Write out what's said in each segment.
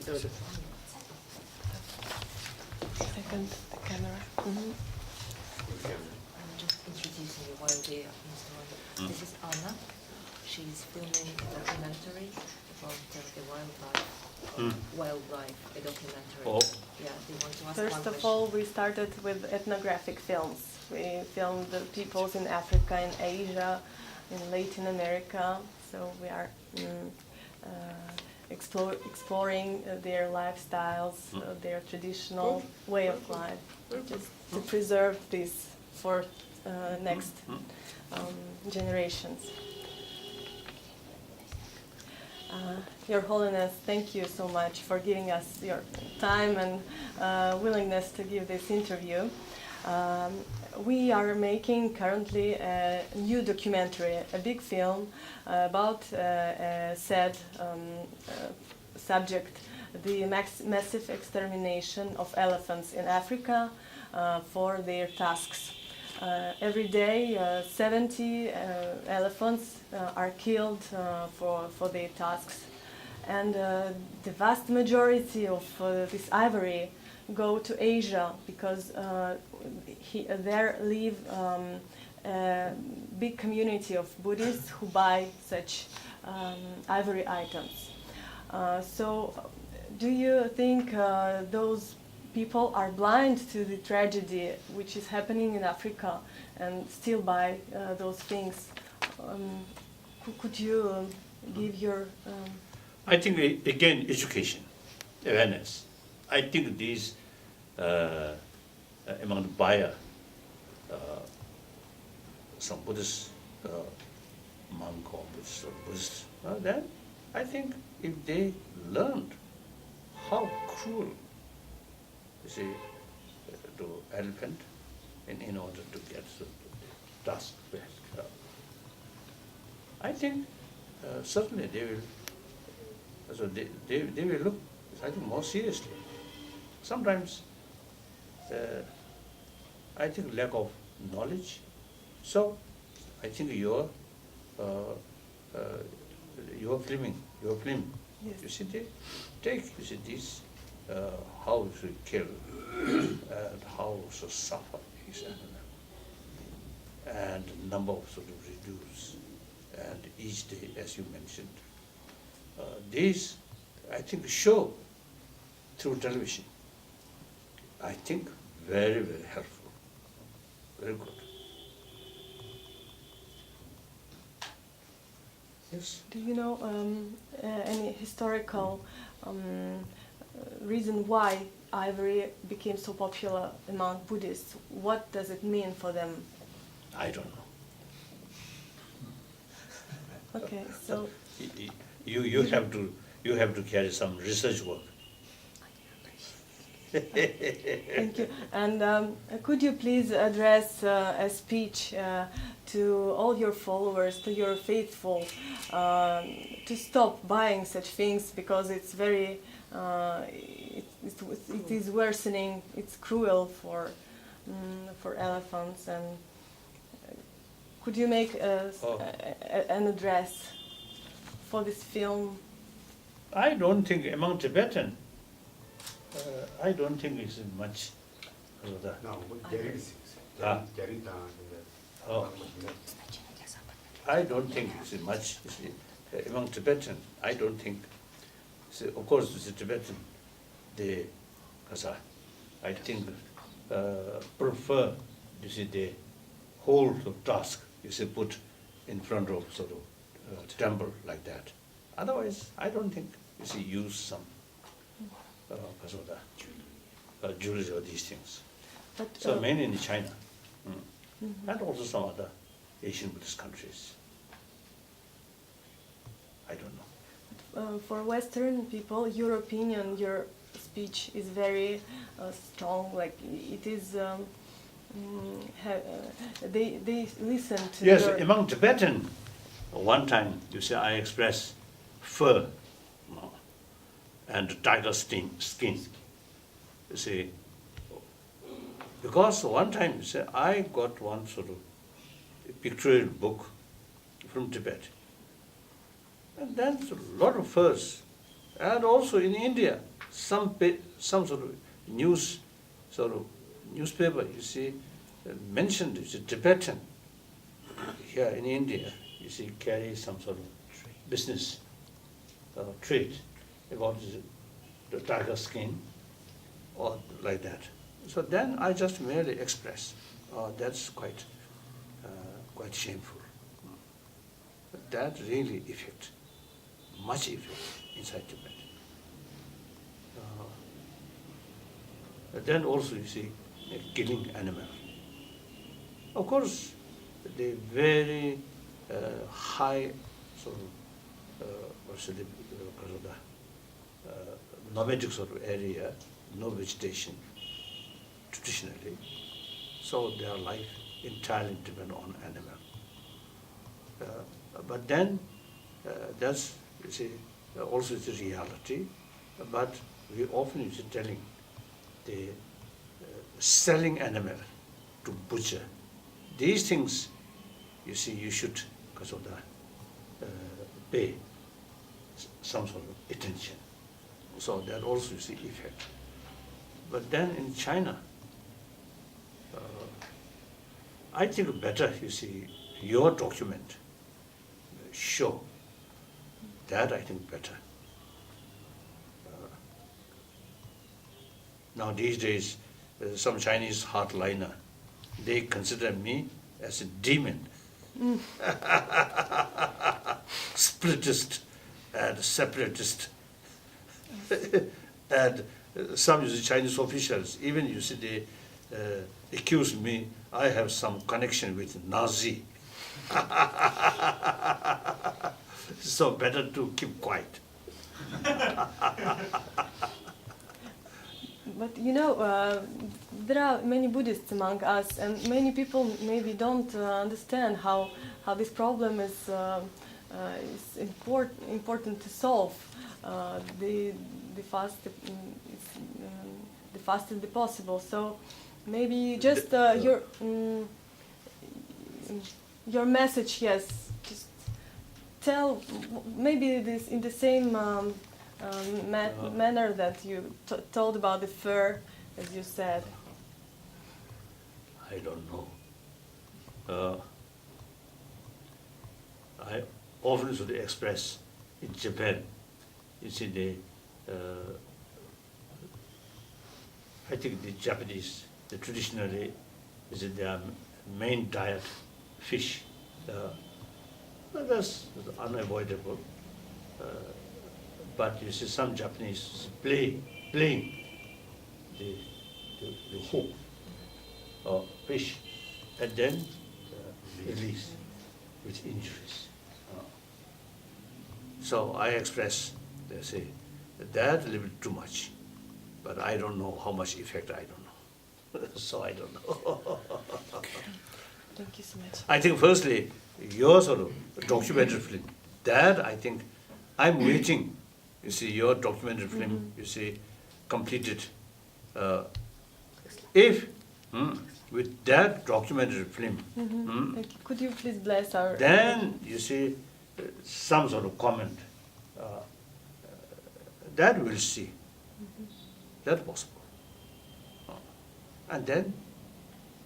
Second, the camera. I'm just introducing you while they are installed. This is Anna. She's filming a documentary about the wildlife, a documentary. Oh. Yeah, they want to ask First one of question. all, we started with ethnographic films. We filmed the peoples in Africa, in Asia, in Latin America. So we are exploring their lifestyles, their traditional way of life, just to preserve this for next generations. Your Holiness, thank you so much for giving us your time and willingness to give this interview. We are making currently a new documentary, a big film about a sad subject, the massive extermination of elephants in Africa for their tusks. Every day, 70 elephants are killed for their tusks, and the vast majority of this ivory go to Asia because there live a big community of Buddhists who buy such ivory items. So, do you think those people are blind to the tragedy which is happening in Africa and still buy those things? Could you give your... I think, again, education, awareness. I think these, among the buyer, some Buddhist monk or Buddhist, then I think if they learned how cruel, you see, to elephant in order to get the tusk back, I think certainly they will. So they will look, I think, more seriously. Sometimes, I think lack of knowledge. So, I think your film, Yes. you see, they take, you see, this, how to kill, and how to suffer each animal, and the number of sort of reduce, and each day, as you mentioned. These, I think, show through television, I think, very, very helpful, very good. Yes? Do you know any historical reason why ivory became so popular among Buddhists? What does it mean for them? I don't know. Okay, so... You have to carry some research work. Thank you. And could you please address a speech to all your followers, to your faithful, to stop buying such things because it's very, it is worsening. It's cruel for elephants. And could you make an address for this film? I don't think among Tibetan, I don't think it's much. No, Oh. I don't think it's much. Among Tibetan, I don't think. Of course, the Tibetan, they, I think, prefer, you see, the whole task, you see, put in front of sort of temple like that. Otherwise, I don't think, you see, use some jewelry or these things. But, so mainly in China, and also some other Asian Buddhist countries. I don't know. For Western people, your opinion, your speech is very strong. Like it is, they listen to. Yes, among Tibetan, one time you see I express fur, and tiger skin. You see, because one time you see I got one sort of pictorial book from Tibet. And then a lot of furs, and also in India, some sort of newspaper, you see, mentioned it's a Tibetan here in India, you see, carry some sort of business trade about the tiger skin or like that. So then I just merely express, that's quite shameful. But that really much effect inside Tibet. Then also you see killing animal. Of course, the very high sort of nomadic sort of area, no vegetation traditionally, so their life entirely depend on animal. But then that's, you see, also it's a reality. But we often use telling the selling animal to butcher. These things, you see, you should because of the pay some sort of attention. So that also you see effect. But then in China, I think better, you see, your document show that I think better. Now these days, some Chinese hardliner, they consider me as a demon, splittist and separatist. And some you see, Chinese officials, even you see, they accuse me I have some connection with Nazi. So better to keep quiet. But you know, there are many Buddhists among us, and many people maybe don't understand how this problem is important to solve. The fastest possible. So maybe just your message, yes. Just tell maybe this in the same manner that you told about the fur, as you said. I don't know. I often sort of express in Japan, you see, I think the Japanese, traditionally, is their main diet fish. That's unavoidable. But you see, some Japanese playing the hook or fish, and then release with injuries. So I express, they say, that a little bit too much, but I don't know how much effect, I don't know. So I don't know. Thank you so much. I think firstly, your sort of documentary film, that I think I'm waiting. You see, your documentary film, you see, completed. If with that documentary film, Could you please bless our... then you see some sort of comment, that we'll see. That's possible. And then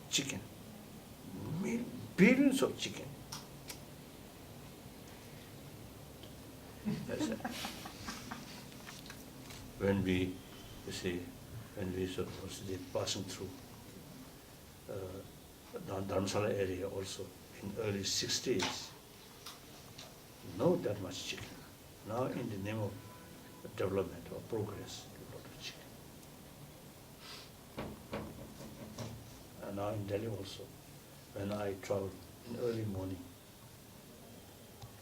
chicken, billions of chicken. That's it. When we, you see, when we sort of was passing through the Dharamsala area also in early 60s, not that much chicken. Now in the name of development or progress, a lot of chicken. And now in Delhi also, when I travel in early morning,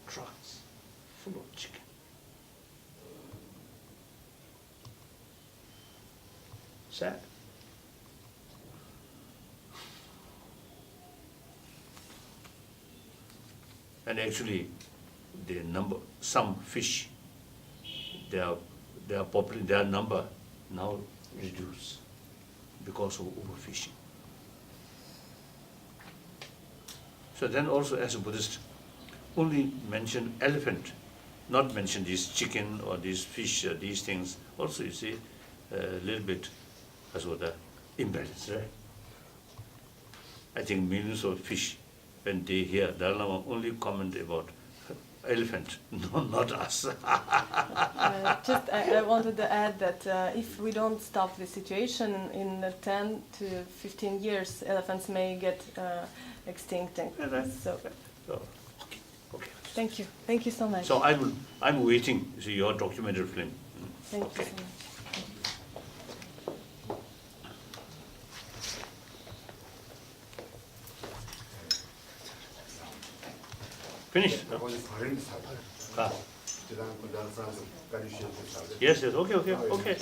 trucks full of chicken. Sad. And actually, the number, some fish, their number now reduced because of overfishing. So then also as a Buddhist, only mention elephant, not mention this chicken or these fish or these things. Also you see, a little bit sort of imbalance, right? I think millions of fish, when they hear Dalai Lama only comment about elephant, no, not us. I wanted to add that if we don't stop the situation, in 10 to 15 years, elephants may get extinct. So, So, okay. Thank you so much. So I'm waiting to see your documentary film. Thank you so much. Finish? Yes, okay.